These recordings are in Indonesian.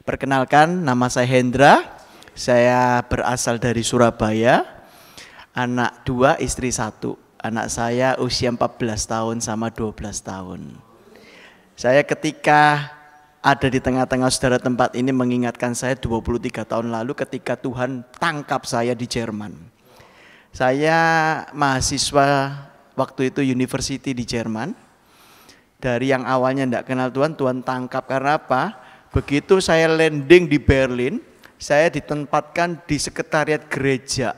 Perkenalkan, nama saya Hendra. Saya berasal dari Surabaya. Anak 2, istri 1. Anak saya usia 14 tahun sama 12 tahun. Saya ketika ada di tengah-tengah saudara tempat ini mengingatkan saya 23 tahun lalu ketika Tuhan tangkap saya di Jerman. Saya mahasiswa waktu itu university di Jerman. Dari yang awalnya tidak kenal Tuhan, Tuhan tangkap karena apa? Begitu saya landing di Berlin, saya ditempatkan di sekretariat gereja.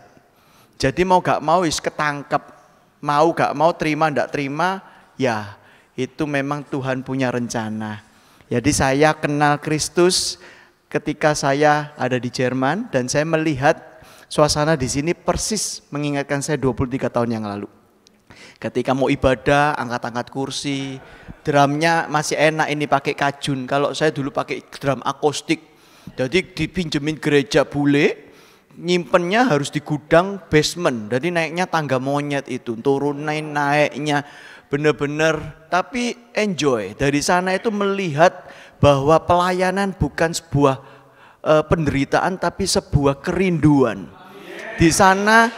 Jadi mau gak mau ketangkap, mau gak mau, terima ndak terima, ya itu memang Tuhan punya rencana. Jadi saya kenal Kristus ketika saya ada di Jerman dan saya melihat suasana di sini persis mengingatkan saya 23 tahun yang lalu. Ketika mau ibadah, angkat-angkat kursi, drumnya masih enak ini pakai kajun. Kalau saya dulu pakai drum akustik, jadi dipinjemin gereja bule, nyimpennya harus di gudang basement. Jadi naiknya tangga monyet itu, turunin naiknya bener-bener. Tapi enjoy, dari sana itu melihat bahwa pelayanan bukan sebuah penderitaan tapi sebuah kerinduan. Di sana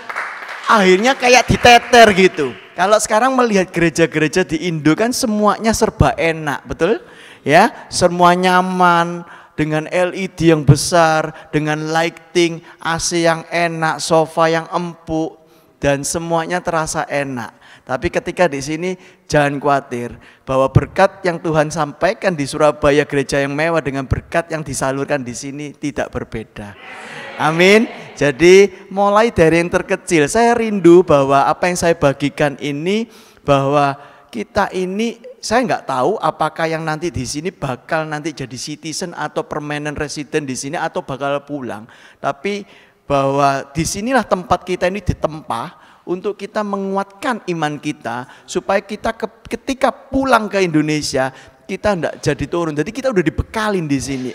akhirnya kayak diteter gitu. Kalau sekarang melihat gereja-gereja di Indo kan semuanya serba enak, betul? Ya, semua nyaman dengan LED yang besar, dengan lighting, AC yang enak, sofa yang empuk dan semuanya terasa enak. Tapi ketika di sini jangan khawatir bahwa berkat yang Tuhan sampaikan di Surabaya gereja yang mewah dengan berkat yang disalurkan di sini tidak berbeda. Amin. Jadi mulai dari yang terkecil saya rindu bahwa apa yang saya bagikan ini bahwa kita ini saya nggak tahu apakah yang nanti di sini bakal nanti jadi citizen atau permanent resident di sini atau bakal pulang. Tapi bahwa disinilah tempat kita ini ditempa untuk kita menguatkan iman kita supaya kita ketika pulang ke Indonesia kita enggak jadi turun. Jadi kita udah dibekalin di sini.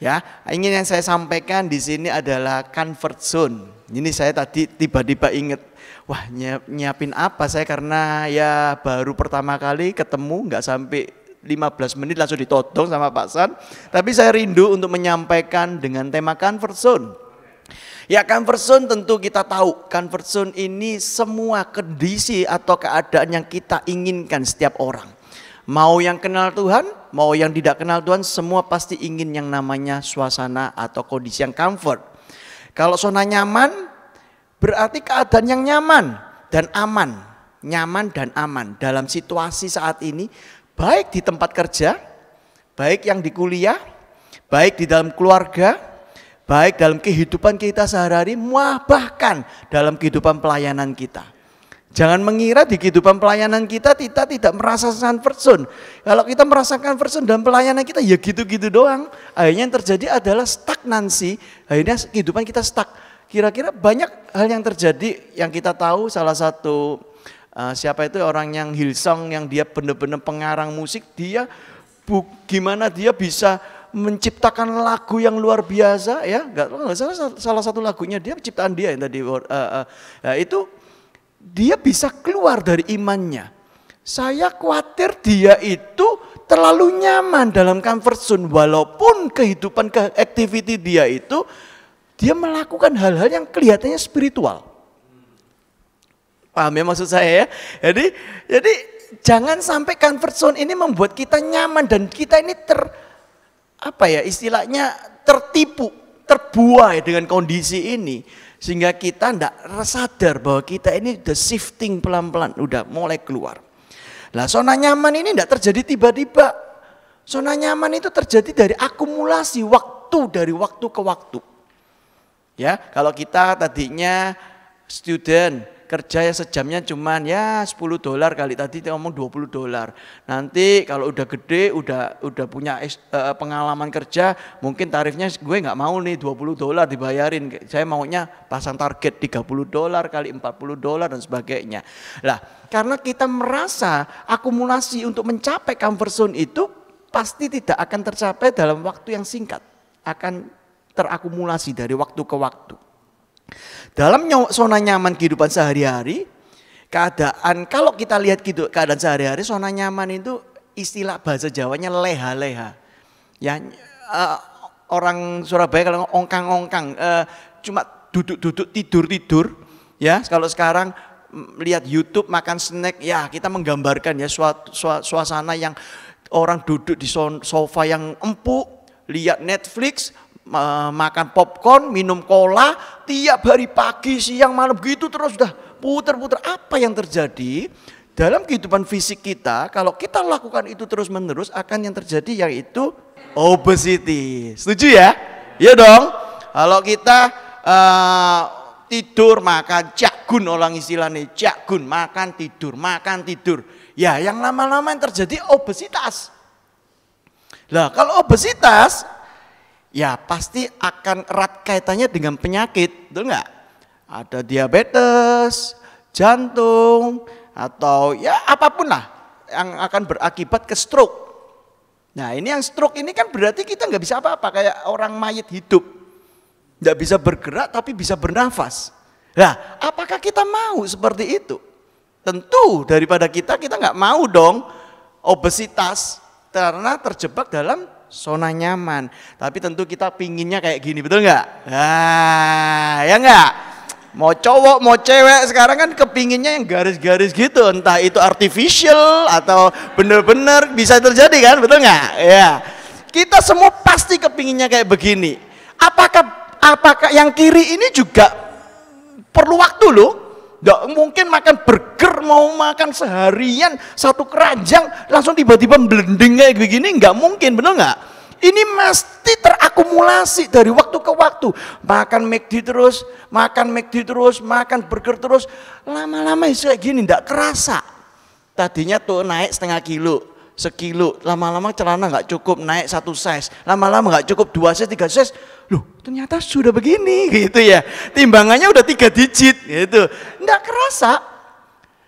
Ya, ingin yang saya sampaikan di sini adalah comfort zone. Ini saya tadi tiba-tiba ingat, wah nyiapin apa saya karena ya baru pertama kali ketemu nggak sampai 15 menit langsung ditodong sama Pak San. Tapi saya rindu untuk menyampaikan dengan tema comfort zone. Ya comfort zone tentu kita tahu, comfort zone ini semua kondisi atau keadaan yang kita inginkan setiap orang. Mau yang kenal Tuhan, mau yang tidak kenal Tuhan, semua pasti ingin yang namanya suasana atau kondisi yang comfort. Kalau zona nyaman, berarti keadaan yang nyaman dan aman. Nyaman dan aman dalam situasi saat ini, baik di tempat kerja, baik yang di kuliah, baik di dalam keluarga, baik dalam kehidupan kita sehari-hari, bahkan dalam kehidupan pelayanan kita. Jangan mengira di kehidupan pelayanan kita tidak merasakan comfort zone. Kalau kita merasakan comfort zone dalam pelayanan kita ya gitu-gitu doang. Akhirnya yang terjadi adalah stagnansi. Akhirnya kehidupan kita stuck. Kira-kira banyak hal yang terjadi yang kita tahu. Salah satu siapa itu orang yang Hillsong yang dia benar-benar pengarang musik. Dia gimana dia bisa menciptakan lagu yang luar biasa ya. Enggak salah satu lagunya dia ciptaan dia yang tadi itu. Dia bisa keluar dari imannya. Saya khawatir dia itu terlalu nyaman dalam comfort zone. Walaupun kehidupan activity dia itu, dia melakukan hal-hal yang kelihatannya spiritual. Paham ya maksud saya ya? Jadi jangan sampai comfort zone ini membuat kita nyaman dan kita ini istilahnya tertipu, terbuai dengan kondisi ini. Sehingga kita tidak sadar bahwa kita ini udah shifting pelan-pelan, udah mulai keluar. Nah zona nyaman ini tidak terjadi tiba-tiba. Zona nyaman itu terjadi dari akumulasi waktu, dari waktu ke waktu. Ya, kalau kita tadinya student, kerja ya sejamnya cuman ya $10 kali, tadi ngomong $20. Nanti kalau udah gede, udah punya pengalaman kerja, mungkin tarifnya gue nggak mau nih $20 dibayarin. Saya maunya pasang target $30 kali $40 dan sebagainya. Lah, karena kita merasa akumulasi untuk mencapai comfort zone itu pasti tidak akan tercapai dalam waktu yang singkat. Akan terakumulasi dari waktu ke waktu. Dalam zona nyaman kehidupan sehari-hari, keadaan kalau kita lihat gitu keadaan sehari-hari, zona nyaman itu istilah bahasa Jawanya leha-leha. Ya, orang Surabaya kalau ongkang-ongkang, cuma duduk-duduk tidur-tidur. Ya, kalau sekarang lihat YouTube makan snack, ya kita menggambarkan ya suasana yang orang duduk di sofa yang empuk, lihat Netflix, makan popcorn, minum cola, tiap hari pagi, siang, malam gitu terus sudah puter-puter. Apa yang terjadi dalam kehidupan fisik kita? Kalau kita lakukan itu terus-menerus, akan yang terjadi yaitu obesity. Setuju ya? Iya dong. Kalau kita tidur makan jakgun, orang istilahnya jakgun, makan tidur. Ya, yang lama-lama yang terjadi obesitas. Lah, kalau obesitas ya pasti akan erat kaitannya dengan penyakit, betul nggak? Ada diabetes, jantung, atau ya apapun lah yang akan berakibat ke stroke. Nah, ini yang stroke ini kan berarti kita nggak bisa apa-apa, kayak orang mayat hidup, nggak bisa bergerak tapi bisa bernafas. Nah, apakah kita mau seperti itu? Tentu daripada kita nggak mau dong obesitas karena terjebak dalam zona nyaman. Tapi tentu kita pinginnya kayak gini, betul nggak? Nah, ya nggak? Mau cowok, mau cewek sekarang kan kepinginnya yang garis-garis gitu. Entah itu artificial atau bener-bener bisa terjadi kan, betul nggak? Ya, kita semua pasti kepinginnya kayak begini. Apakah yang kiri ini juga perlu waktu loh? Nggak mungkin makan burger, mau makan seharian satu keranjang langsung tiba-tiba blending kayak begini, nggak mungkin, bener nggak? Ini mesti terakumulasi dari waktu ke waktu. Makan McD terus, makan burger terus. Lama-lama kayak gini, enggak kerasa. Tadinya tuh naik setengah kilo, sekilo. Lama-lama celana enggak cukup, naik 1 size. Lama-lama enggak cukup 2 size, 3 size. Loh, ternyata sudah begini gitu ya. Timbangannya udah 3 digit gitu. Enggak kerasa.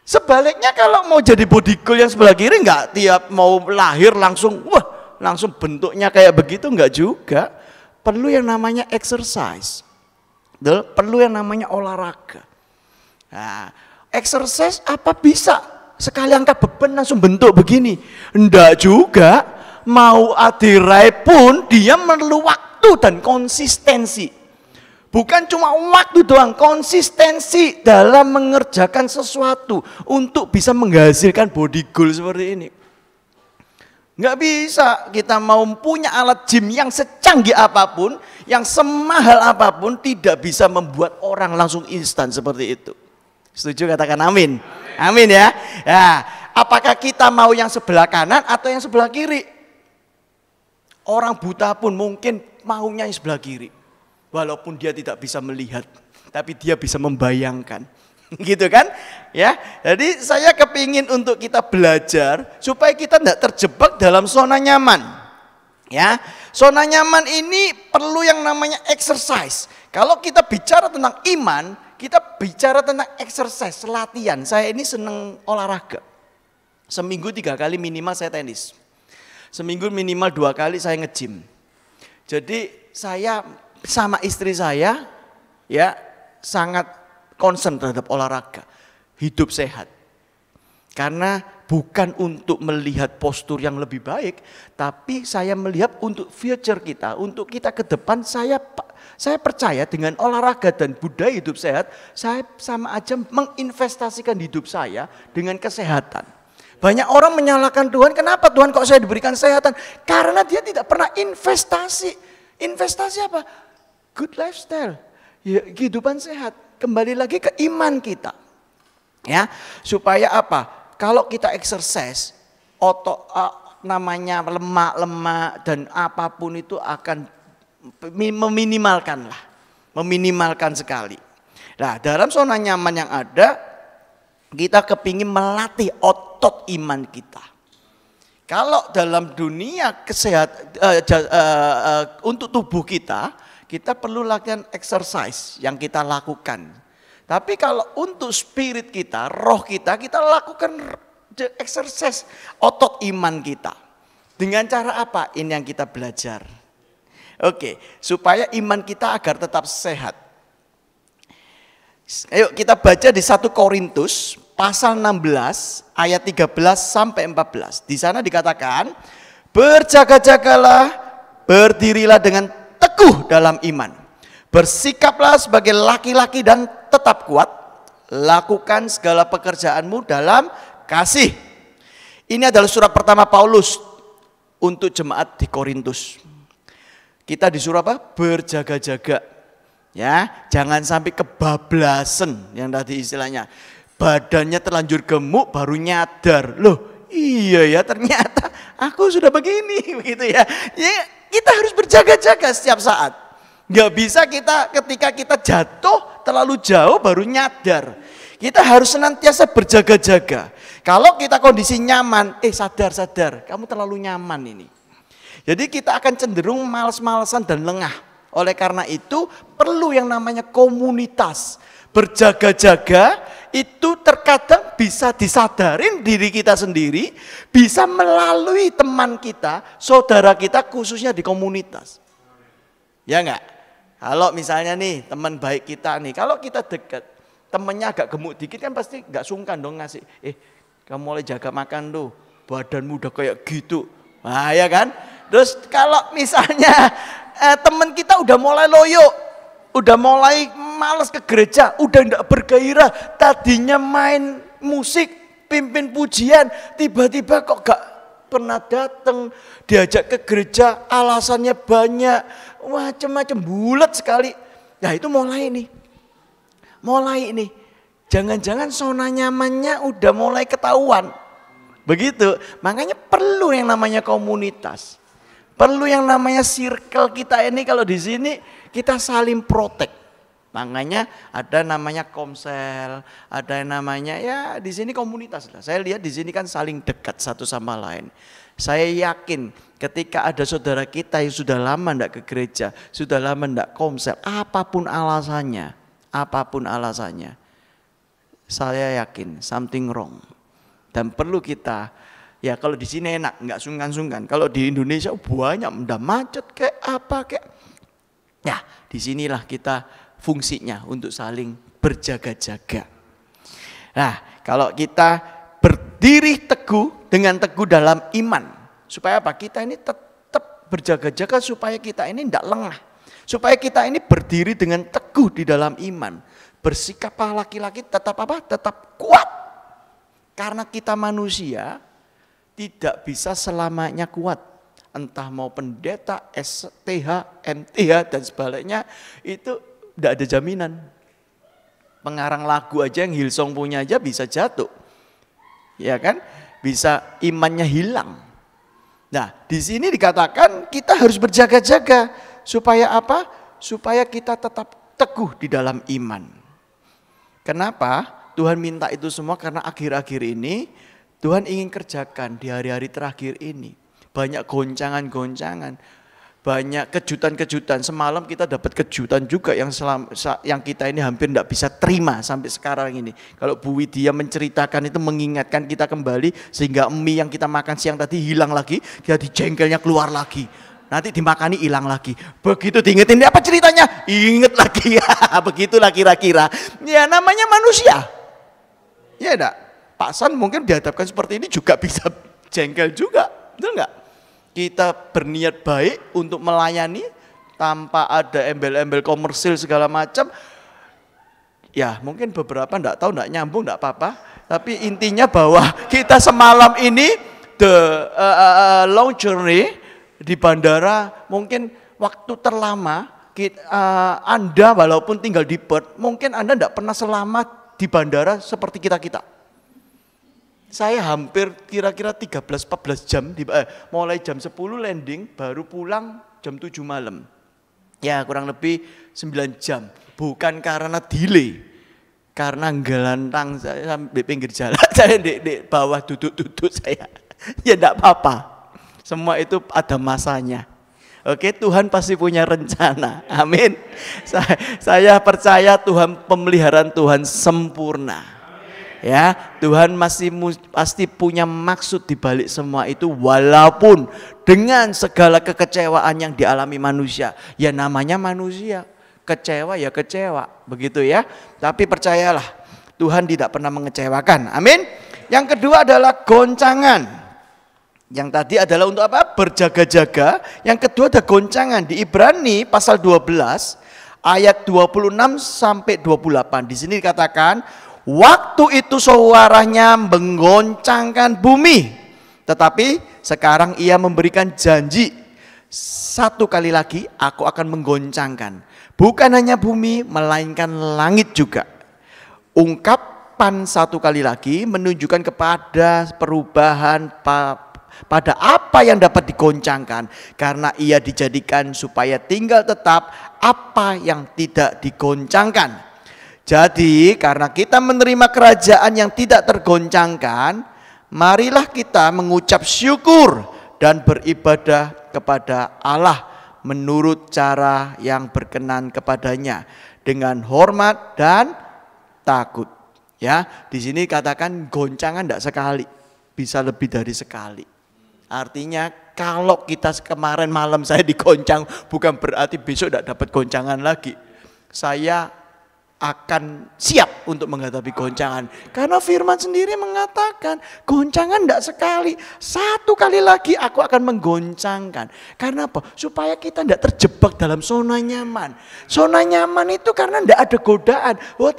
Sebaliknya kalau mau jadi body goal yang sebelah kiri, enggak tiap mau lahir langsung, langsung bentuknya kayak begitu, enggak juga. Perlu yang namanya exercise. Perlu yang namanya olahraga. Nah, exercise apa bisa sekali angkat beban langsung bentuk begini? Enggak juga. Mau adirai pun dia perlu waktu dan konsistensi. Bukan cuma waktu doang, konsistensi dalam mengerjakan sesuatu untuk bisa menghasilkan body goal seperti ini. Nggak bisa kita mau punya alat gym yang secanggih apapun, yang semahal apapun, tidak bisa membuat orang langsung instan seperti itu. Setuju, katakan amin. Amin ya. Nah, apakah kita mau yang sebelah kanan atau yang sebelah kiri? Orang buta pun mungkin maunya yang sebelah kiri. Walaupun dia tidak bisa melihat, tapi dia bisa membayangkan. Gitu kan? Ya. Jadi saya kepingin untuk kita belajar supaya kita tidak terjebak dalam zona nyaman. Ya. Zona nyaman ini perlu yang namanya exercise. Kalau kita bicara tentang iman, kita bicara tentang exercise, latihan. Saya ini senang olahraga. Seminggu 3 kali minimal saya tenis. Seminggu minimal 2 kali saya nge-gym. Jadi saya sama istri saya ya sangat concern terhadap olahraga, hidup sehat. Karena bukan untuk melihat postur yang lebih baik, tapi saya melihat untuk future kita, untuk kita ke depan. Saya percaya dengan olahraga dan budaya hidup sehat, saya sama aja menginvestasikan hidup saya dengan kesehatan. Banyak orang menyalahkan Tuhan, kenapa Tuhan kok saya diberikan kesehatan? Karena dia tidak pernah investasi. Investasi apa? Good lifestyle, ya, kehidupan sehat. Kembali lagi ke iman kita, ya, supaya apa? Kalau kita exercise, otot namanya lemak dan apapun itu akan meminimalkan sekali. Nah, dalam zona nyaman yang ada, kita kepingin melatih otot iman kita. Kalau dalam dunia kesehatan untuk tubuh kita perlu latihan exercise yang kita lakukan. Tapi kalau untuk spirit kita, roh kita lakukan exercise otot iman kita. Dengan cara apa? Ini yang kita belajar. Oke, supaya iman kita agar tetap sehat. Ayo kita baca di 1 Korintus pasal 16 ayat 13 sampai 14. Di sana dikatakan, berjaga-jagalah, berdirilah dengan teguh dalam iman. Bersikaplah sebagai laki-laki dan tetap kuat. Lakukan segala pekerjaanmu dalam kasih. Ini adalah surat pertama Paulus untuk jemaat di Korintus. Kita disuruh apa? Berjaga-jaga. Ya, jangan sampai kebablasan yang tadi istilahnya. Badannya terlanjur gemuk baru nyadar. Loh, iya ya ternyata aku sudah begini begitu ya. Ya, kita harus berjaga-jaga setiap saat. Nggak bisa kita ketika kita jatuh terlalu jauh baru nyadar. Kita harus senantiasa berjaga-jaga. Kalau kita kondisi nyaman, sadar, kamu terlalu nyaman ini. Jadi kita akan cenderung malas-malasan dan lengah. Oleh karena itu perlu yang namanya komunitas. Berjaga-jaga itu terkadang bisa disadarin diri kita sendiri, bisa melalui teman kita, saudara kita khususnya di komunitas. Ya enggak? Kalau misalnya nih teman baik kita nih, kalau kita dekat, temennya agak gemuk dikit kan pasti enggak sungkan dong ngasih, kamu mulai jaga makan tuh, badanmu udah kayak gitu. Nah ya kan? Terus kalau misalnya teman kita udah mulai loyo, udah mulai malas ke gereja, udah enggak bergairah, tadinya main musik, pimpin pujian, tiba-tiba kok gak pernah datang, diajak ke gereja, alasannya banyak, macam-macam bulat sekali. Nah itu mulai nih. Jangan-jangan zona nyamannya udah mulai ketahuan. Begitu. Makanya perlu yang namanya komunitas. Perlu yang namanya circle kita ini, kalau di sini kita saling protek. Makanya ada namanya komsel, ada yang namanya ya di sini komunitas lah. Saya lihat di sini kan saling dekat satu sama lain. Saya yakin ketika ada saudara kita yang sudah lama enggak ke gereja, sudah lama enggak komsel, apapun alasannya, saya yakin something wrong. Dan perlu kita, ya kalau di sini enak, enggak sungkan-sungkan. Kalau di Indonesia banyak, udah macet kayak apa kayak. Ya, disinilah kita fungsinya untuk saling berjaga-jaga. Nah, kalau kita berdiri teguh dengan teguh dalam iman, supaya apa? Kita ini tetap berjaga-jaga supaya kita ini tidak lengah. Supaya kita ini berdiri dengan teguh di dalam iman. Bersikaplah laki-laki tetap apa? Tetap kuat. Karena kita manusia tidak bisa selamanya kuat. Entah mau pendeta, STH, MTH dan sebaliknya, itu tidak ada jaminan. Pengarang lagu aja yang Hillsong punya aja bisa jatuh. Ya kan? Bisa imannya hilang. Nah, di sini dikatakan kita harus berjaga-jaga supaya apa? Supaya kita tetap teguh di dalam iman. Kenapa? Tuhan minta itu semua karena akhir-akhir ini Tuhan ingin kerjakan di hari-hari terakhir ini. Banyak goncangan-goncangan, banyak kejutan-kejutan. Semalam kita dapat kejutan juga yang kita ini hampir tidak bisa terima sampai sekarang ini. Kalau Bu Widya menceritakan itu mengingatkan kita kembali sehingga mie yang kita makan siang tadi hilang lagi, jadi jengkelnya keluar lagi. Nanti dimakani hilang lagi. Begitu diingetin, apa ceritanya? Ingat lagi ya, begitulah kira-kira. Ya namanya manusia. Ya enggak? Pak San mungkin dihadapkan seperti ini juga bisa jengkel juga, betul enggak? Kita berniat baik untuk melayani tanpa ada embel-embel komersil segala macam. Ya mungkin beberapa enggak tahu, enggak nyambung, enggak apa-apa. Tapi intinya bahwa kita semalam ini long journey di bandara, mungkin waktu terlama Anda walaupun tinggal di Perth, mungkin Anda enggak pernah selama di bandara seperti kita-kita. Saya hampir kira-kira 13-14 jam, mulai jam 10 landing, baru pulang jam 7 malam. Ya kurang lebih 9 jam. Bukan karena delay, karena gelantang saya sampai pinggir jalan, saya di bawah duduk-duduk saya. Ya enggak apa-apa, semua itu ada masanya. Oke, Tuhan pasti punya rencana, amin. Saya percaya pemeliharaan Tuhan sempurna. Ya, Tuhan pasti punya maksud di balik semua itu, walaupun dengan segala kekecewaan yang dialami manusia. Ya namanya manusia, kecewa ya kecewa, begitu ya. Tapi percayalah, Tuhan tidak pernah mengecewakan. Amin. Yang kedua adalah goncangan. Yang tadi adalah untuk apa? Berjaga-jaga. Yang kedua ada goncangan. Di Ibrani pasal 12 ayat 26 sampai 28. Di sini dikatakan, waktu itu suaranya menggoncangkan bumi. Tetapi sekarang ia memberikan janji, satu kali lagi aku akan menggoncangkan. Bukan hanya bumi, melainkan langit juga. Ungkapan satu kali lagi menunjukkan kepada perubahan pada apa yang dapat digoncangkan. Karena ia dijadikan supaya tinggal tetap apa yang tidak digoncangkan. Jadi karena kita menerima kerajaan yang tidak tergoncangkan, marilah kita mengucap syukur dan beribadah kepada Allah menurut cara yang berkenan kepadanya dengan hormat dan takut. Ya, di sini katakan goncangan tidak sekali, bisa lebih dari sekali. Artinya kalau kita kemarin malam saya digoncang, bukan berarti besok tidak dapat goncangan lagi. Saya akan siap untuk menghadapi goncangan. Karena firman sendiri mengatakan goncangan tidak sekali, satu kali lagi aku akan menggoncangkan. Karena apa? Supaya kita tidak terjebak dalam zona nyaman. Zona nyaman itu karena tidak ada godaan. Wah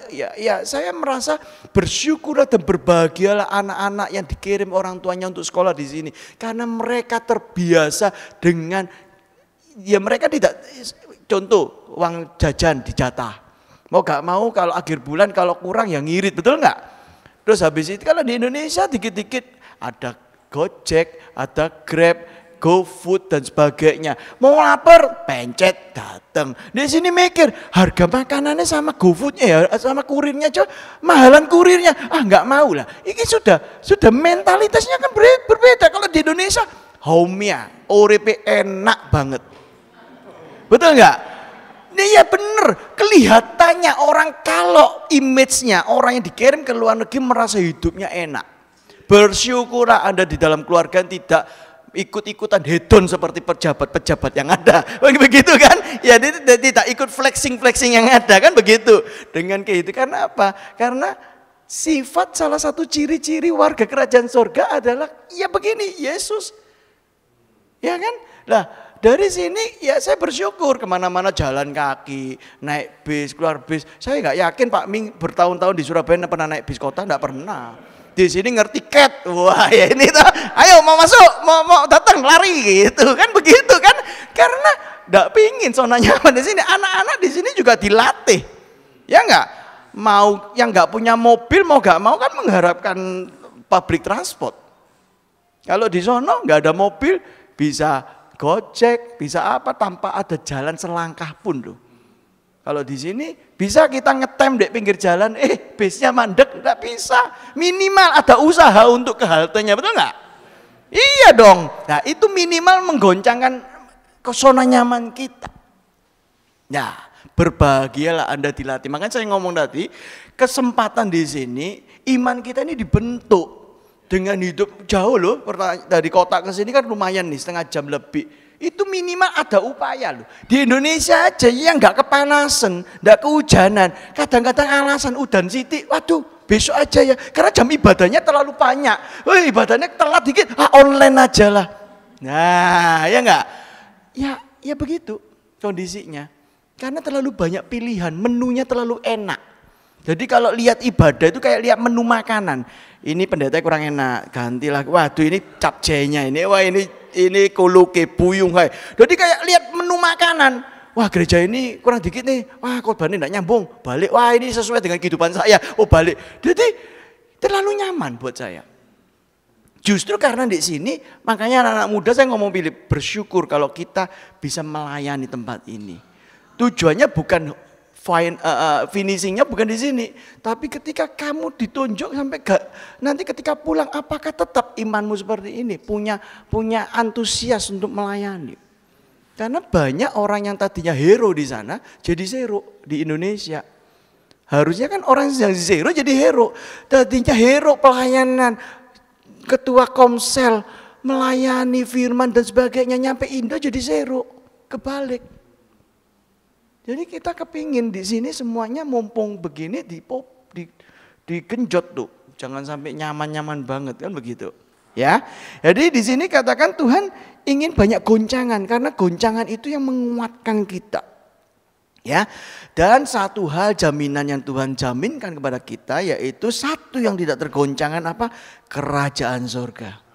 ya saya merasa bersyukur dan berbahagialah anak-anak yang dikirim orang tuanya untuk sekolah di sini. Karena mereka terbiasa dengan, ya mereka tidak, contoh uang jajan dijatah. Mau gak mau kalau akhir bulan kalau kurang ya ngirit, betul nggak? Terus habis itu kalau di Indonesia dikit-dikit ada Gojek, ada Grab, GoFood dan sebagainya. Mau lapar, pencet datang. Di sini mikir harga makanannya sama GoFoodnya ya, sama kurirnya aja mahalan kurirnya. Ah nggak mau lah. Ini sudah mentalitasnya kan berbeda. Kalau di Indonesia, homia, uripe enak banget. Betul nggak? Iya bener, kelihatannya orang kalau image-nya orang yang dikirim ke luar negeri merasa hidupnya enak. Bersyukurlah Anda di dalam keluarga tidak ikut-ikutan hedon seperti pejabat-pejabat yang ada. Begitu kan? Ya tidak ikut flexing-flexing yang ada kan begitu. Dengan kayak itu karena apa? Karena sifat salah satu ciri-ciri warga kerajaan surga adalah ya begini, Yesus. Ya kan? Lah dari sini ya saya bersyukur kemana-mana jalan kaki, naik bis, keluar bis. Saya nggak yakin Pak Ming bertahun-tahun di Surabaya pernah naik bis kota, nggak pernah. Di sini ngerti cat, wah ya ini tuh, ayo mau masuk, mau datang lari gitu kan begitu kan? Karena nggak pingin zona nyaman di sini. Anak-anak di sini juga dilatih, ya nggak? Mau yang nggak punya mobil mau nggak mau kan mengharapkan public transport. Kalau di sono nggak ada mobil bisa Gojek, bisa apa tanpa ada jalan selangkah pun loh. Kalau di sini bisa kita ngetem di pinggir jalan, bisnya mandek, nggak bisa. Minimal ada usaha untuk ke haltenya, betul nggak? Iya dong. Nah itu minimal menggoncangkan zona nyaman kita. Nah berbahagialah Anda dilatih. Makanya saya ngomong tadi, kesempatan di sini iman kita ini dibentuk. Dengan hidup jauh loh, dari kota ke sini kan lumayan nih, setengah jam lebih. Itu minimal ada upaya loh. Di Indonesia aja yang nggak kepanasan, nggak kehujanan. Kadang-kadang alasan udan sithik, waduh besok aja ya. Karena jam ibadahnya terlalu banyak. Wih ibadahnya telat dikit, online aja lah. Nah ya nggak? Ya begitu kondisinya. Karena terlalu banyak pilihan, menunya terlalu enak. Jadi kalau lihat ibadah itu kayak lihat menu makanan. Ini pendeta kurang enak, gantilah. Waduh ini capcaynya ini, wah ini koluke buyung hai. Jadi kayak lihat menu makanan. Wah gereja ini kurang dikit nih. Wah khotbahnya enggak nyambung. Balik. Wah ini sesuai dengan kehidupan saya. Oh balik. Jadi terlalu nyaman buat saya. Justru karena di sini makanya anak-anak muda saya ngomong pilih bersyukur kalau kita bisa melayani tempat ini. Tujuannya bukan finishingnya bukan di sini, tapi ketika kamu ditunjuk sampai nanti ketika pulang, apakah tetap imanmu seperti ini, punya antusias untuk melayani? Karena banyak orang yang tadinya hero di sana jadi zero di Indonesia. Harusnya kan orang yang zero jadi hero, tadinya hero pelayanan, ketua komsel melayani firman dan sebagainya, nyampe Indo jadi zero, kebalik. Jadi kita kepingin di sini semuanya mumpung begini digenjot tuh, jangan sampai nyaman-nyaman banget kan begitu. Ya. Jadi di sini katakan Tuhan ingin banyak goncangan karena goncangan itu yang menguatkan kita. Ya. Dan satu hal jaminan yang Tuhan jaminkan kepada kita yaitu satu yang tidak tergoncangkan apa? Kerajaan surga.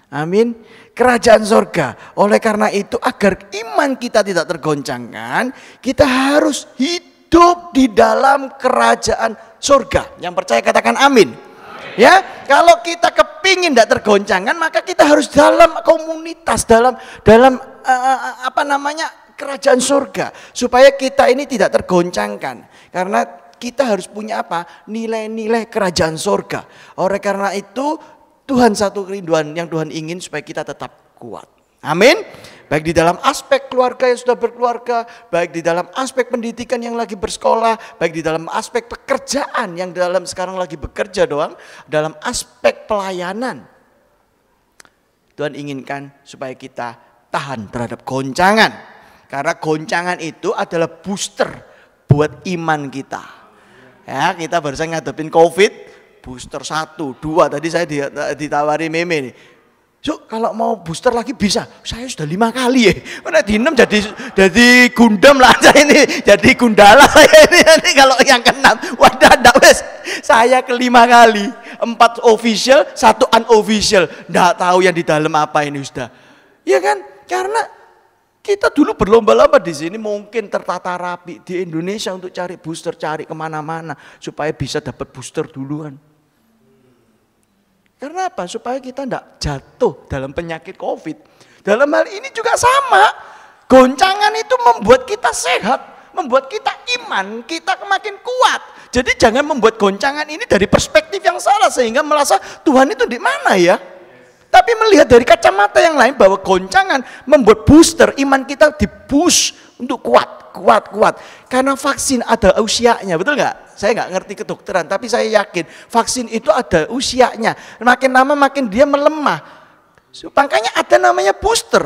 Amin. Kerajaan surga. Oleh karena itu agar iman kita tidak tergoncangkan, kita harus hidup di dalam kerajaan surga. Yang percaya katakan amin. Ya, kalau kita kepingin tidak tergoncangkan, maka kita harus dalam komunitas, dalam kerajaan surga, supaya kita ini tidak tergoncangkan. Karena kita harus punya apa? Nilai-nilai kerajaan surga. Oleh karena itu Tuhan satu kerinduan yang Tuhan ingin supaya kita tetap kuat. Amin. Baik di dalam aspek keluarga yang sudah berkeluarga, baik di dalam aspek pendidikan yang lagi bersekolah, baik di dalam aspek pekerjaan yang dalam sekarang lagi bekerja doang, dalam aspek pelayanan. Tuhan inginkan supaya kita tahan terhadap goncangan. Karena goncangan itu adalah booster buat iman kita. Ya, kita barusan ngadepin COVID. Booster 1, 2, tadi saya ditawari Meme nih. So, kalau mau booster lagi bisa. Saya sudah 5 kali ya. Mana di 6 jadi Gundam lah saya ini. Jadi Gundala saya ini kalau yang ke-6. Wadah enggak wes. Saya ke 5 kali. 4 official, 1 unofficial. Enggak tahu yang di dalam apa ini sudah. Iya kan? Karena kita dulu berlomba-lomba di sini mungkin tertata rapi di Indonesia untuk cari booster, cari kemana-mana supaya bisa dapat booster duluan. Karena apa? Supaya kita tidak jatuh dalam penyakit COVID. Dalam hal ini juga sama. Goncangan itu membuat kita sehat, membuat kita iman, kita makin kuat. Jadi jangan membuat goncangan ini dari perspektif yang salah sehingga merasa Tuhan itu di mana ya? Tapi melihat dari kacamata yang lain bahwa goncangan membuat booster iman kita di-boost untuk kuat. Karena vaksin ada usianya, betul nggak? Saya nggak ngerti kedokteran, tapi saya yakin vaksin itu ada usianya. Makin lama makin dia melemah. Makanya ada namanya booster.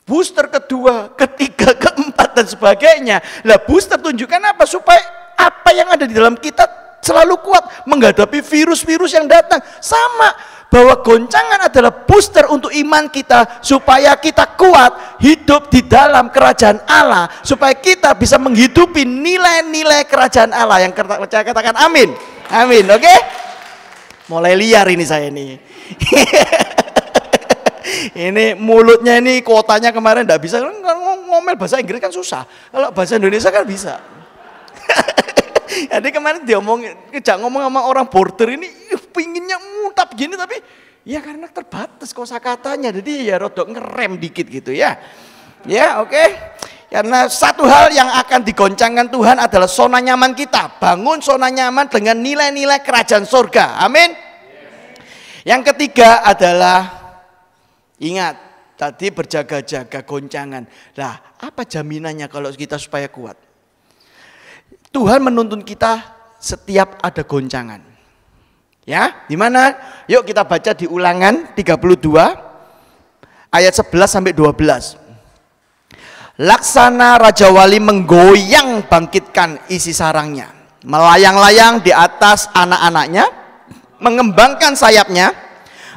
Booster kedua, ketiga, keempat dan sebagainya. Lah booster tunjukkan apa? Supaya apa yang ada di dalam kita selalu kuat menghadapi virus-virus yang datang. Sama. Bahwa goncangan adalah booster untuk iman kita supaya kita kuat hidup di dalam kerajaan Allah, supaya kita bisa menghidupi nilai-nilai kerajaan Allah. Yang percaya katakan amin. Amin, oke? Mulai liar ini saya ini. Ini mulutnya ini kuotanya kemarin enggak bisa ngomel bahasa Inggris kan susah. Kalau bahasa Indonesia kan bisa. Jadi kemarin dia ngomong sama orang border ini pinginnya muntap gini tapi ya karena terbatas kosakatanya jadi ya rodok ngerem dikit gitu ya. Ya oke. Karena satu hal yang akan digoncangkan Tuhan adalah zona nyaman kita. Bangun zona nyaman dengan nilai-nilai kerajaan surga. Amin. Yang ketiga adalah ingat tadi berjaga-jaga goncangan. Lah apa jaminannya kalau kita supaya kuat? Tuhan menuntun kita setiap ada goncangan. Ya, di mana? Yuk kita baca di Ulangan 32 ayat 11 sampai 12. Laksana Raja Wali menggoyang bangkitkan isi sarangnya, melayang-layang di atas anak-anaknya, mengembangkan sayapnya,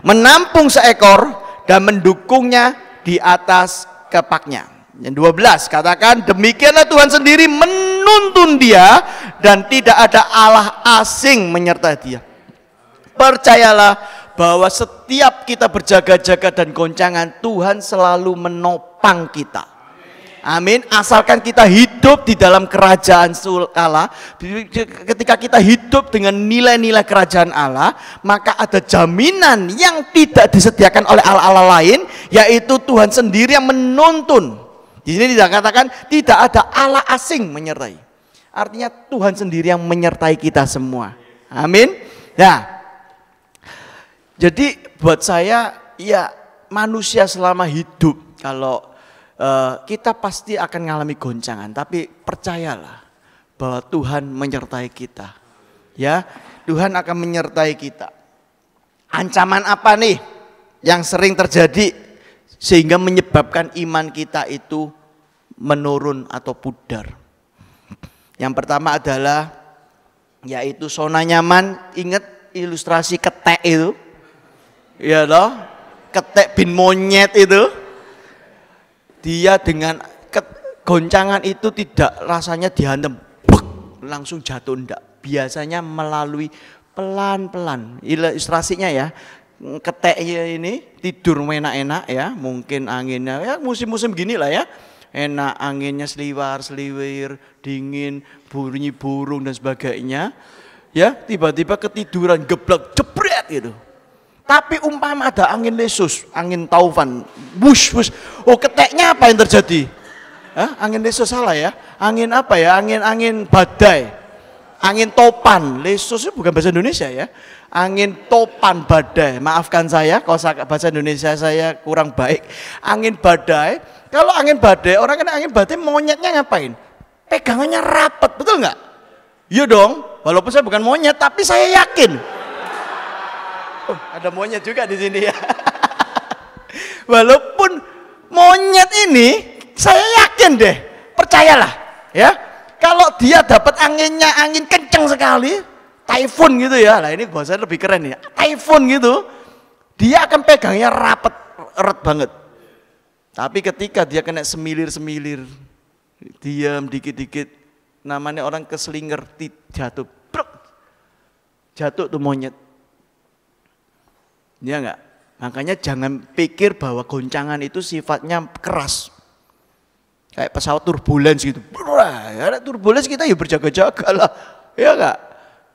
menampung seekor dan mendukungnya di atas kepaknya. Yang 12 katakan demikianlah Tuhan sendiri menuntun dia dan tidak ada Allah asing menyertai dia. Percayalah bahwa setiap kita berjaga-jaga dan goncangan Tuhan selalu menopang kita. Amin. Asalkan kita hidup di dalam kerajaan Allah. Ketika kita hidup dengan nilai-nilai kerajaan Allah, maka ada jaminan yang tidak disediakan oleh Allah-Allah lain, yaitu Tuhan sendiri yang menuntun. Di sini dikatakan tidak ada Allah asing menyertai. Artinya Tuhan sendiri yang menyertai kita semua. Amin. Nah, jadi buat saya ya manusia selama hidup kalau kita pasti akan mengalami goncangan, tapi percayalah bahwa Tuhan menyertai kita. Ya, Tuhan akan menyertai kita. Ancaman apa nih yang sering terjadi sehingga menyebabkan iman kita itu menurun atau pudar? Yang pertama adalah yaitu zona nyaman. Ingat ilustrasi ketek itu? Iya loh, ketek bin monyet itu, dia dengan goncangan itu tidak rasanya dihantem, langsung jatuh, enggak. Biasanya melalui pelan-pelan, ilustrasinya ya, keteknya ini tidur enak-enak ya, mungkin anginnya ya musim-musim gini lah ya, enak anginnya seliwar-seliwir, dingin, bunyi burung dan sebagainya, ya tiba-tiba ketiduran geblek jebret gitu. Tapi umpama ada angin lesus, angin taufan, bush, oh keteknya apa yang terjadi? Hah? Angin lesus salah ya, angin apa ya? Angin badai, angin topan, lesus itu bukan bahasa Indonesia ya. Angin topan badai, maafkan saya kalau bahasa Indonesia saya kurang baik. Angin badai, kalau angin badai, orang kan angin badai monyetnya ngapain? Pegangannya rapat, betul nggak? Iya dong, walaupun saya bukan monyet, tapi saya yakin. Oh, ada monyet juga di sini ya. Walaupun monyet ini, saya yakin deh, percayalah ya. Kalau dia dapat anginnya, angin kencang sekali, typhoon gitu ya. Lah ini bahasanya lebih keren ya. Typhoon gitu, dia akan pegangnya rapet, erat banget. Tapi ketika dia kena semilir-semilir, diam dikit-dikit, namanya orang keselinger, jatuh, jatuh tuh monyet. Ya enggak? Makanya jangan pikir bahwa goncangan itu sifatnya keras. Kayak pesawat turbulens gitu. Ada turbulens kita ya berjaga-jaga lah. Ya enggak?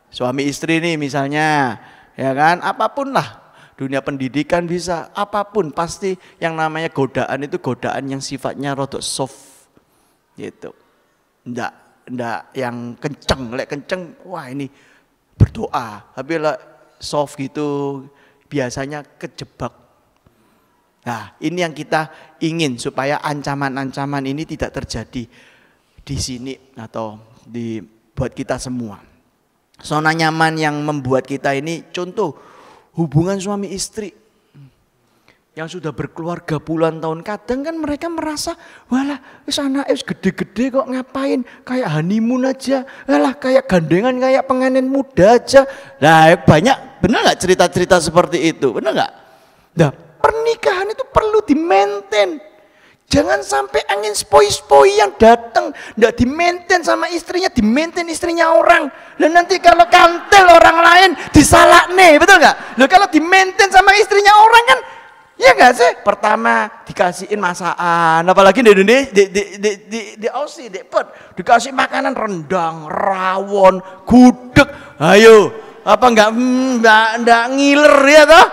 Suami istri nih misalnya, ya kan? Apapun lah. Dunia pendidikan bisa, apapun pasti yang namanya godaan itu godaan yang sifatnya rodok soft. Gitu. Enggak yang kenceng, lek kenceng wah ini berdoa. Tapi lah soft gitu biasanya kejebak. Nah, ini yang kita ingin supaya ancaman-ancaman ini tidak terjadi di sini atau buat kita semua. Zona nyaman yang membuat kita ini contoh hubungan suami istri yang sudah berkeluarga puluhan tahun, kadang kan mereka merasa, walah wis anake wis gede-gede kok ngapain kayak honeymoon aja, walah kayak gandengan kayak pengantin muda aja. Nah banyak, benar nggak cerita-cerita seperti itu, benar nggak? Nah pernikahan itu perlu di-maintain. Jangan sampai angin spoi-spoi yang datang nggak di-maintain sama istrinya, di-maintain istrinya orang. Dan nanti kalau kantel orang lain disalahne, betul nggak? Loh kalau di-maintain sama istrinya orang kan, ya nggak sih? Pertama dikasihin masakan, apalagi di Indonesia, di Aussie, di Perth, dikasih makanan rendang, rawon, gudeg. Ayo, apa nggak ngiler ya toh?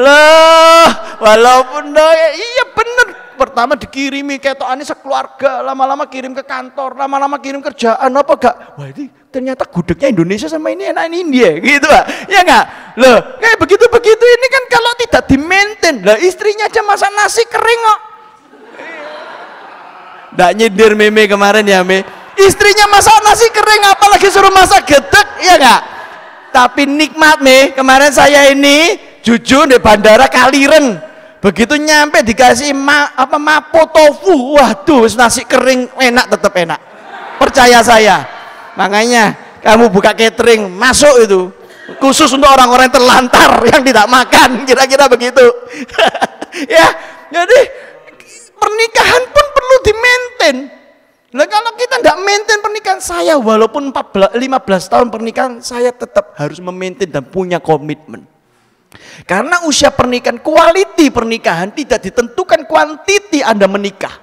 Loh, walaupun iya bener. Pertama dikirimi ketokane sekeluarga, lama-lama kirim ke kantor, lama-lama kirim kerjaan apa enggak? Wah ini ternyata gudegnya Indonesia sama ini enak ini India gitu Pak. Ya enggak? Loh, kayak begitu-begitu ini kan kalau tidak di-maintain. Lah istrinya aja masak nasi kering kok. Nggak nyindir Meme kemarin ya Me. Istrinya masak nasi kering apalagi suruh masak gedeg, ya enggak? Tapi nikmat Me, kemarin saya ini jujur di bandara Kaliren. Begitu nyampe dikasih mapo tofu, waduh nasi kering enak, tetap enak. Percaya saya. Makanya kamu buka catering, masuk itu. Khusus untuk orang-orang terlantar yang tidak makan, kira-kira begitu. Ya, jadi pernikahan pun perlu di-maintain. Nah, kalau kita tidak maintain pernikahan saya, walaupun 15 tahun pernikahan, saya tetap harus memaintain dan punya komitmen. Karena usia pernikahan, quality pernikahan tidak ditentukan quantity Anda menikah.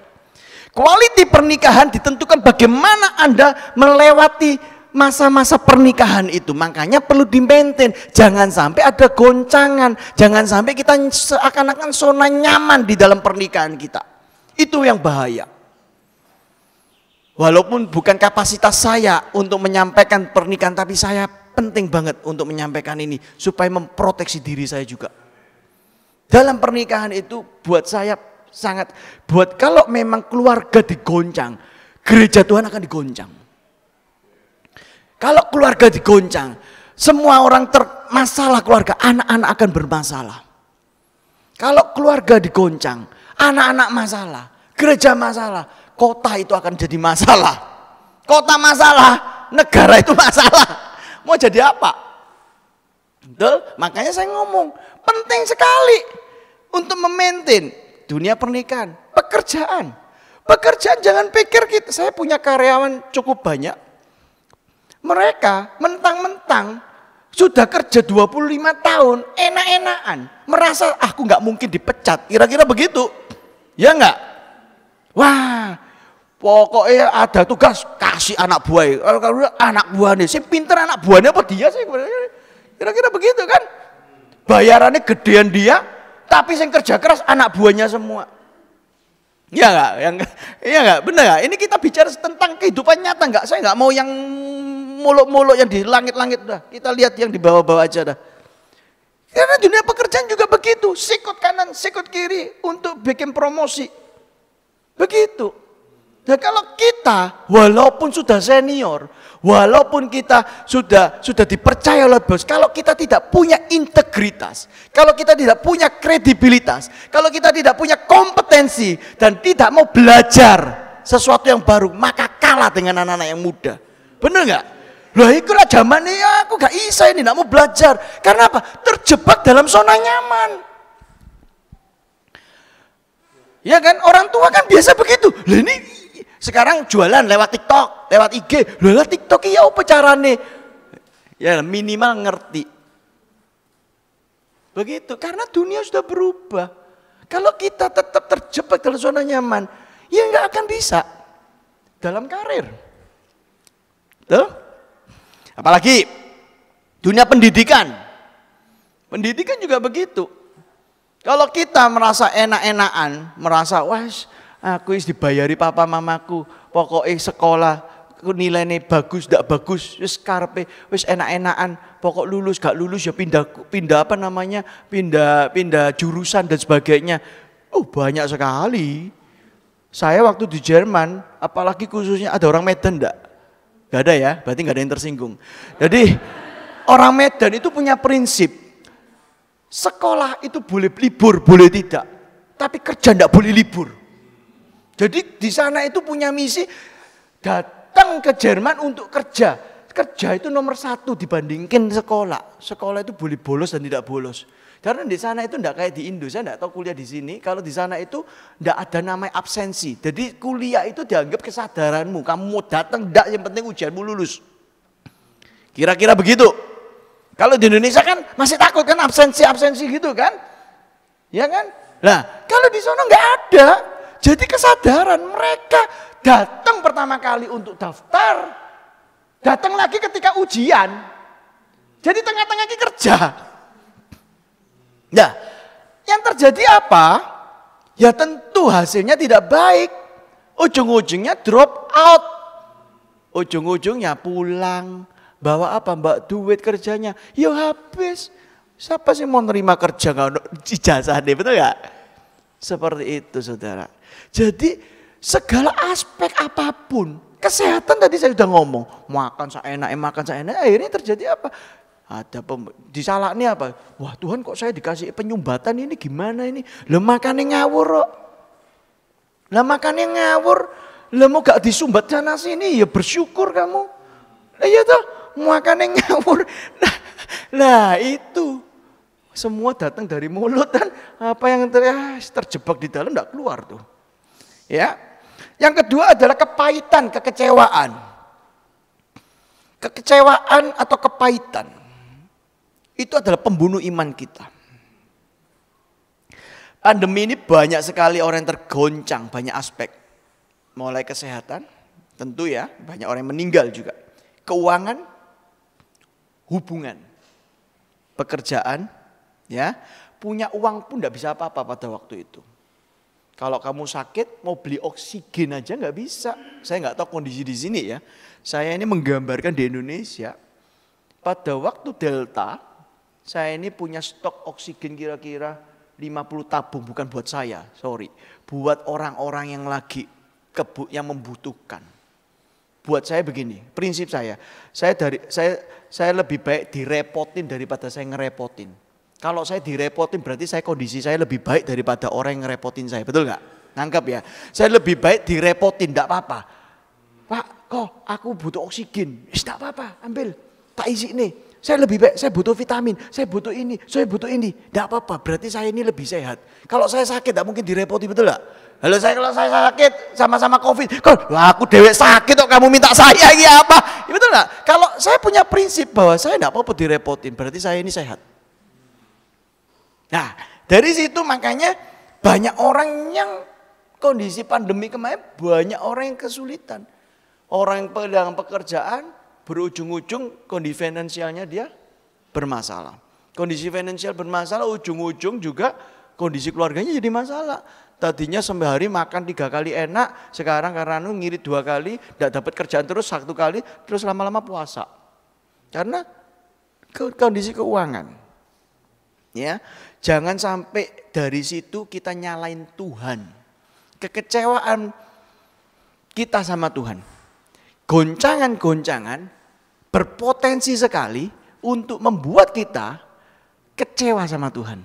Quality pernikahan ditentukan bagaimana Anda melewati masa-masa pernikahan itu. Makanya perlu di-maintain. Jangan sampai ada goncangan. Jangan sampai kita seakan-akan zona nyaman di dalam pernikahan kita. Itu yang bahaya. Walaupun bukan kapasitas saya untuk menyampaikan pernikahan, tapi saya penting banget untuk menyampaikan ini supaya memproteksi diri saya juga. Dalam pernikahan itu buat saya sangat, buat kalau memang keluarga digoncang, gereja Tuhan akan digoncang. Kalau keluarga digoncang, semua orang masalah keluarga, anak-anak akan bermasalah. Kalau keluarga digoncang, anak-anak masalah, gereja masalah, kota itu akan jadi masalah. Kota masalah, negara itu masalah. Mau jadi apa? Betul? Makanya saya ngomong, penting sekali untuk memaintain dunia pernikahan, pekerjaan. Pekerjaan jangan pikir saya punya karyawan cukup banyak. Mereka mentang-mentang sudah kerja 25 tahun, enak-enakan. Merasa aku nggak mungkin dipecat, kira-kira begitu. Ya enggak? Wah, pokoknya ada tugas, kasih anak buah. Kalau anak buahnya, si pinter anak buahnya apa dia sih? Kira-kira begitu kan? Bayarannya gedean dia, tapi yang kerja keras anak buahnya semua. Iya enggak? Iya enggak? Benar enggak? Ini kita bicara tentang kehidupan nyata enggak? Saya enggak mau yang muluk-muluk yang di langit-langit dah. Kita lihat yang di bawah-bawah aja dah. Karena dunia pekerjaan juga begitu, sikut kanan, sikut kiri untuk bikin promosi. Begitu. Nah kalau kita walaupun sudah senior, walaupun kita sudah dipercaya oleh bos, kalau kita tidak punya integritas, kalau kita tidak punya kredibilitas, kalau kita tidak punya kompetensi dan tidak mau belajar sesuatu yang baru, maka kalah dengan anak-anak yang muda. Bener nggak? Lah itulah zaman ini aku gak bisa ini, gak mau belajar. Karena apa? Terjebak dalam zona nyaman. Ya kan, orang tua kan biasa begitu. Lah ini sekarang jualan lewat TikTok, lewat IG. Lah TikTok iya apa carane? Ya minimal ngerti. Begitu, karena dunia sudah berubah. Kalau kita tetap terjebak dalam zona nyaman, ya nggak akan bisa dalam karir. Tuh? Apalagi dunia pendidikan. Pendidikan juga begitu. Kalau kita merasa enak-enakan, merasa wah aku dibayari papa mamaku, pokoknya sekolah nilainya bagus, tidak bagus, wis karpe, wis enak-enakan, pokok lulus gak lulus ya pindah apa namanya, pindah jurusan dan sebagainya. Oh banyak sekali. Saya waktu di Jerman, apalagi khususnya ada orang Medan enggak? Gak ada ya, berarti gak ada yang tersinggung. Jadi orang Medan itu punya prinsip, sekolah itu boleh libur, boleh tidak. Tapi kerja enggak boleh libur. Jadi di sana itu punya misi, datang ke Jerman untuk kerja. Kerja itu nomor 1 dibandingkan sekolah. Sekolah itu boleh bolos dan tidak bolos. Karena di sana itu enggak kayak di Indo, saya enggak tahu kuliah di sini. Kalau di sana itu enggak ada namanya absensi. Jadi kuliah itu dianggap kesadaranmu. Kamu mau datang enggak, yang penting ujianmu lulus. Kira-kira begitu. Kalau di Indonesia kan masih takut kan absensi gitu kan? Ya kan? Nah, kalau di sana enggak ada. Jadi kesadaran mereka datang pertama kali untuk daftar, datang lagi ketika ujian. Jadi tengah-tengah lagi kerja. Nah, yang terjadi apa? Ya tentu hasilnya tidak baik. Ujung-ujungnya drop out. Ujung-ujungnya pulang. Bawa apa mbak? Duit kerjanya. Ya habis. Siapa sih mau nerima kerja nggak ijazah deh, betul nggak? Seperti itu saudara. Jadi segala aspek apapun. Kesehatan tadi saya sudah ngomong. Makan seenak, akhirnya terjadi apa? Ada disalahnya apa? Wah Tuhan kok saya dikasih penyumbatan ini gimana ini? Lah makannya ngawur kok. Lah makannya ngawur. Lah mau gak disumbat sana sini ya bersyukur kamu. Iya toh, makannya ngawur. Nah itu semua datang dari mulut dan apa yang terjebak di dalam enggak keluar tuh. Ya. Yang kedua adalah kepahitan, kekecewaan. Kekecewaan atau kepahitan. Itu adalah pembunuh iman kita. Pandemi ini banyak sekali orang yang tergoncang, banyak aspek. Mulai kesehatan, tentu ya, banyak orang yang meninggal juga. Keuangan, hubungan, pekerjaan, ya, punya uang pun tidak bisa apa-apa pada waktu itu. Kalau kamu sakit, mau beli oksigen aja nggak bisa. Saya nggak tahu kondisi di sini ya. Saya ini menggambarkan di Indonesia, pada waktu Delta, saya ini punya stok oksigen kira-kira 50 tabung, bukan buat saya, sorry. Buat orang-orang yang lagi yang membutuhkan. Buat saya begini, prinsip saya lebih baik direpotin daripada saya ngerepotin. Kalau saya direpotin berarti kondisi saya lebih baik daripada orang yang ngerepotin saya, betul nggak? Nangkep ya? Saya lebih baik direpotin, enggak apa-apa. Pak, kok aku butuh oksigen? Enggak apa-apa, ambil. Tak isi nih. Saya lebih baik, saya butuh vitamin, saya butuh ini, saya butuh ini. Tidak apa-apa, berarti saya ini lebih sehat. Kalau saya sakit, tidak mungkin direpoti, betul gak? Kalau saya sakit, sama-sama COVID. Aku dewek sakit kok kamu minta saya, ini apa? Ya, betul gak? Kalau saya punya prinsip bahwa saya tidak apa-apa direpotin, berarti saya ini sehat. Nah, dari situ makanya banyak orang yang kondisi pandemi kemarin, banyak orang yang kesulitan. Orang yang pedagang pekerjaan, berujung-ujung kondisi finansialnya dia bermasalah. Kondisi finansial bermasalah, ujung-ujung juga kondisi keluarganya jadi masalah. Tadinya sehari makan 3 kali enak, sekarang karena ngirit 2 kali, tidak dapat kerjaan terus 1 kali, terus lama-lama puasa. Karena kondisi keuangan. Ya, jangan sampai dari situ kita nyalain Tuhan. Kekecewaan kita sama Tuhan. Goncangan-goncangan berpotensi sekali untuk membuat kita kecewa sama Tuhan.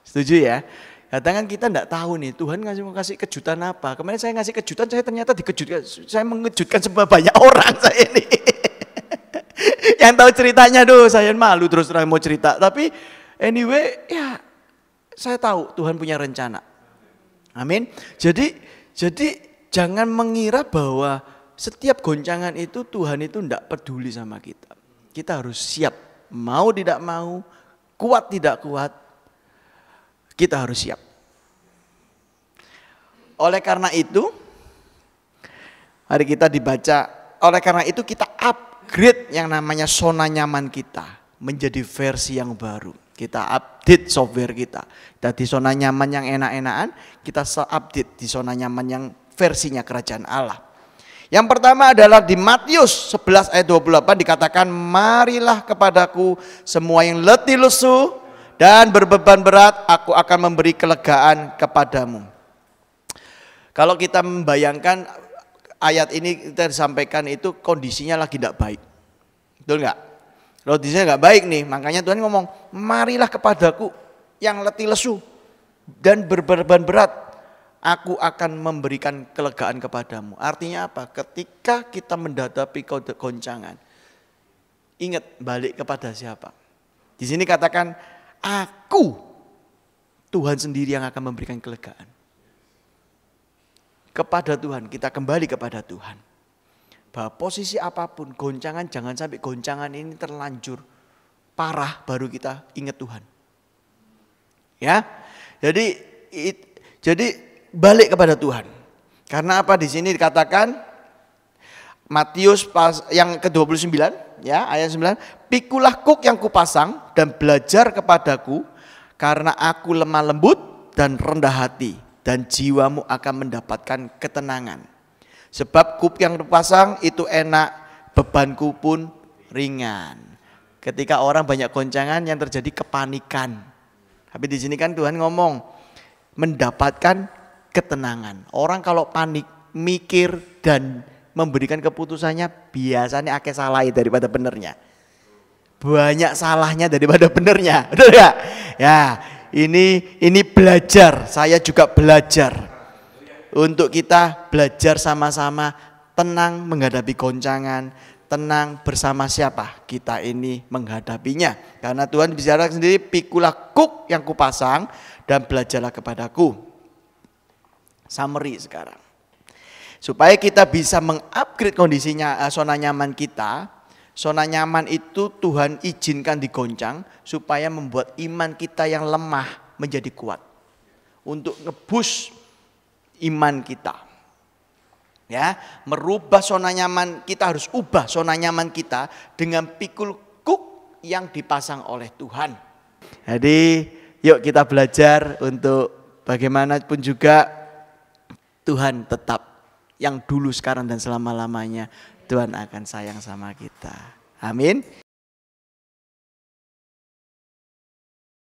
Setuju ya? Kadang kan kita enggak tahu nih Tuhan mau kasih kejutan apa. Kemarin saya ngasih kejutan, saya ternyata dikejutkan. Saya mengejutkan banyak orang saya ini. Yang tahu ceritanya saya malu terus terang mau cerita. Tapi anyway ya saya tahu Tuhan punya rencana. Amin. Jadi jangan mengira bahwa setiap goncangan itu Tuhan itu tidak peduli sama kita. Kita harus siap, mau tidak mau, kuat tidak kuat, kita harus siap. Oleh karena itu, mari kita dibaca, oleh karena itu kita upgrade yang namanya zona nyaman kita menjadi versi yang baru. Kita update software kita. Dari zona nyaman yang enak-enakan, kita update di zona nyaman yang versinya kerajaan Allah. Yang pertama adalah di Matius 11 ayat 28 dikatakan, marilah kepadaku semua yang letih lesu dan berbeban berat, aku akan memberi kelegaan kepadamu. Kalau kita membayangkan ayat ini kita disampaikan itu kondisinya lagi tidak baik. Betul enggak? Kondisinya enggak baik nih, makanya Tuhan ngomong, marilah kepadaku yang letih lesu dan berbeban berat, aku akan memberikan kelegaan kepadamu. Artinya apa? Ketika kita menghadapi goncangan, ingat balik kepada siapa? Di sini katakan, aku, Tuhan sendiri yang akan memberikan kelegaan. Kepada Tuhan, kita kembali kepada Tuhan. Bahwa posisi apapun, goncangan, jangan sampai goncangan ini terlanjur parah baru kita ingat Tuhan. Ya, jadi balik kepada Tuhan. Karena apa di sini dikatakan Matius yang ke-29 ya ayat 9, pikulah kuk yang kupasang dan belajar kepadaku karena aku lemah lembut dan rendah hati dan jiwamu akan mendapatkan ketenangan. Sebab kuk yang kupasang itu enak, bebanku pun ringan. Ketika orang banyak goncangan yang terjadi kepanikan. Tapi di sini kan Tuhan ngomong mendapatkan ketenangan. Orang kalau panik, mikir dan memberikan keputusannya biasanya akeh salah daripada benernya. Banyak salahnya daripada benernya. Betul ya? Ya, ini belajar. Saya juga belajar. Untuk kita belajar sama-sama tenang menghadapi goncangan, tenang bersama siapa? Kita ini menghadapinya. Karena Tuhan bicara sendiri, pikulah kuk yang kupasang dan belajarlah kepadaku. Summary sekarang. Supaya kita bisa mengupgrade kondisinya zona nyaman kita. Zona nyaman itu Tuhan izinkan digoncang supaya membuat iman kita yang lemah menjadi kuat. Untuk nge-boost iman kita. Ya, merubah zona nyaman, kita harus ubah zona nyaman kita dengan pikul kuk yang dipasang oleh Tuhan. Jadi, yuk kita belajar untuk bagaimanapun juga Tuhan tetap yang dulu, sekarang dan selama-lamanya Tuhan akan sayang sama kita. Amin.